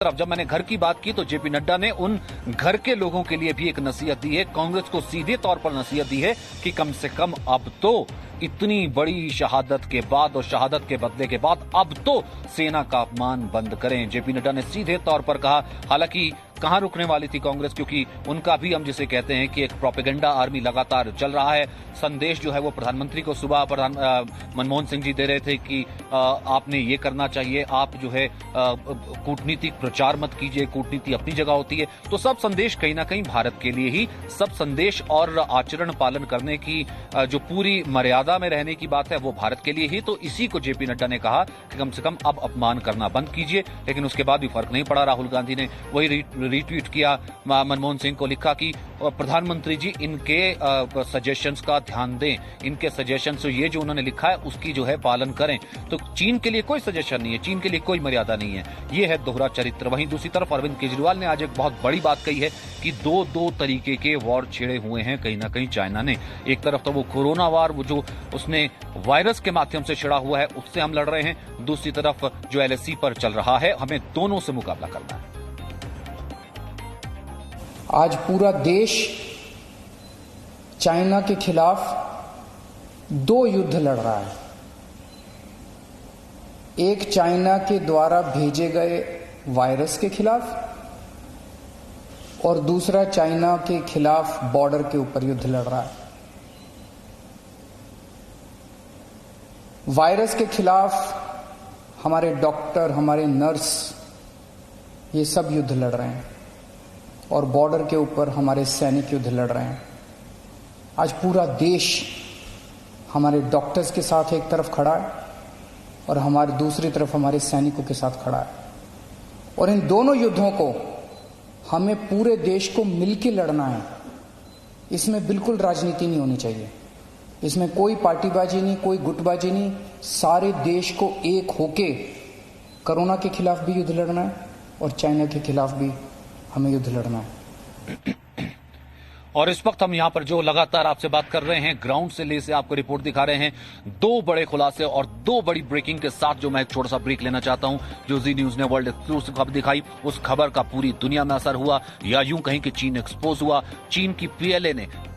तरफ जब मैंने घर की बात की तो जेपी नड्डा ने उन घर के लोगों के लिए भी एक नसीहत दी है, कांग्रेस को सीधे तौर पर नसीहत दी है कि कम से कम अब तो इतनी बड़ी शहादत के बाद और शहादत के बदले के बाद अब तो सेना का अपमान बंद करें। जेपी नड्डा ने सीधे तौर पर कहा, हालांकि कहां रुकने वाली थी कांग्रेस, क्योंकि उनका भी हम जिसे कहते हैं कि एक प्रोपेगेंडा आर्मी लगातार चल रहा है। संदेश जो है वो प्रधानमंत्री को सुबह मनमोहन सिंह जी दे रहे थे कि आपने ये करना चाहिए, आप जो है कूटनीतिक प्रचार मत कीजिए, कूटनीति अपनी जगह होती है। तो सब संदेश कहीं ना कहीं भारत के लिए ही, सब संदेश और आचरण पालन करने की जो पूरी मर्यादा में रहने की बात है वो भारत के लिए ही। तो इसी को जेपी नड्डा ने कहा कि कम से कम अब अपमान करना बंद कीजिए। लेकिन उसके बाद भी फर्क नहीं पड़ा। राहुल गांधी ने वही रीट्वीट किया, मनमोहन सिंह को लिखा कि प्रधानमंत्री जी इनके सजेशंस का ध्यान दें, इनके सजेशंस ये जो उन्होंने लिखा है उसकी जो है पालन करें। तो चीन के लिए कोई सजेशन नहीं है, चीन के लिए कोई मर्यादा नहीं है, ये है दोहरा चरित्र। वहीं दूसरी तरफ अरविंद केजरीवाल ने आज एक बहुत बड़ी बात कही है कि दो तरीके के वॉर छिड़े हुए हैं कहीं ना कहीं चाइना ने। एक तरफ तो वो कोरोना वार, वो जो उसने वायरस के माध्यम से छिड़ा हुआ है उससे हम लड़ रहे हैं, दूसरी तरफ जो एलएसी पर चल रहा है, हमें दोनों से मुकाबला करना है। आज पूरा देश चाइना के खिलाफ दो युद्ध लड़ रहा है। एक चाइना के द्वारा भेजे गए वायरस के खिलाफ और दूसरा चाइना के खिलाफ बॉर्डर के ऊपर युद्ध लड़ रहा है। वायरस के खिलाफ हमारे डॉक्टर, हमारे नर्स, ये सब युद्ध लड़ रहे हैं और बॉर्डर के ऊपर हमारे सैनिक युद्ध लड़ रहे हैं। आज पूरा देश हमारे डॉक्टर्स के साथ एक तरफ खड़ा है और हमारे दूसरी तरफ हमारे सैनिकों के साथ खड़ा है। और इन दोनों युद्धों को हमें पूरे देश को मिलकर लड़ना है। इसमें बिल्कुल राजनीति नहीं होनी चाहिए, इसमें कोई पार्टीबाजी नहीं, कोई गुटबाजी नहीं। सारे देश को एक होके कोरोना के खिलाफ भी युद्ध लड़ना है और चाइना के खिलाफ भी हमें युद्ध लड़ना है। और इस वक्त हम यहां पर जो लगातार आपसे बात कर रहे हैं, ग्राउंड से ले से आपको रिपोर्ट दिखा रहे हैं, दो बड़े खुलासे और दो बड़ी ब्रेकिंग के साथ जो मैं एक छोटा सा ब्रेक लेना चाहता हूं। जो जी न्यूज ने वर्ल्ड एक्सक्लूसिव खबर दिखाई, उस खबर का पूरी दुनिया में असर हुआ, या यूं कहीं कि चीन एक्सपोज हुआ। चीन की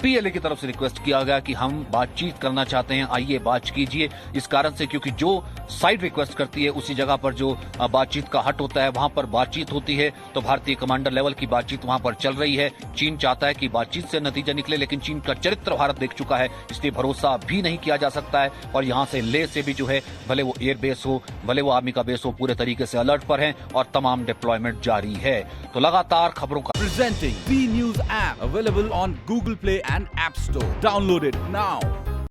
पीएलए की तरफ से रिक्वेस्ट किया गया कि हम बातचीत करना चाहते हैं, आइए बात कीजिए। इस कारण से क्योंकि जो साइड रिक्वेस्ट करती है उसी जगह पर जो बातचीत का हट होता है वहां पर बातचीत होती है। तो भारतीय कमांडर लेवल की बातचीत वहां पर चल रही है। चीन चाहता है कि बातचीत से नतीजा निकले, लेकिन चीन का चरित्र भारत देख चुका है, इसलिए भरोसा भी नहीं किया जा सकता है। और यहां से ले से भी जो है, भले वो एयर बेस हो, भले वो आर्मी का बेस हो, पूरे तरीके से अलर्ट पर हैं और तमाम डिप्लॉयमेंट जारी है। तो लगातार खबरों का Presenting B News app available on Google Play and App Store. Download it now.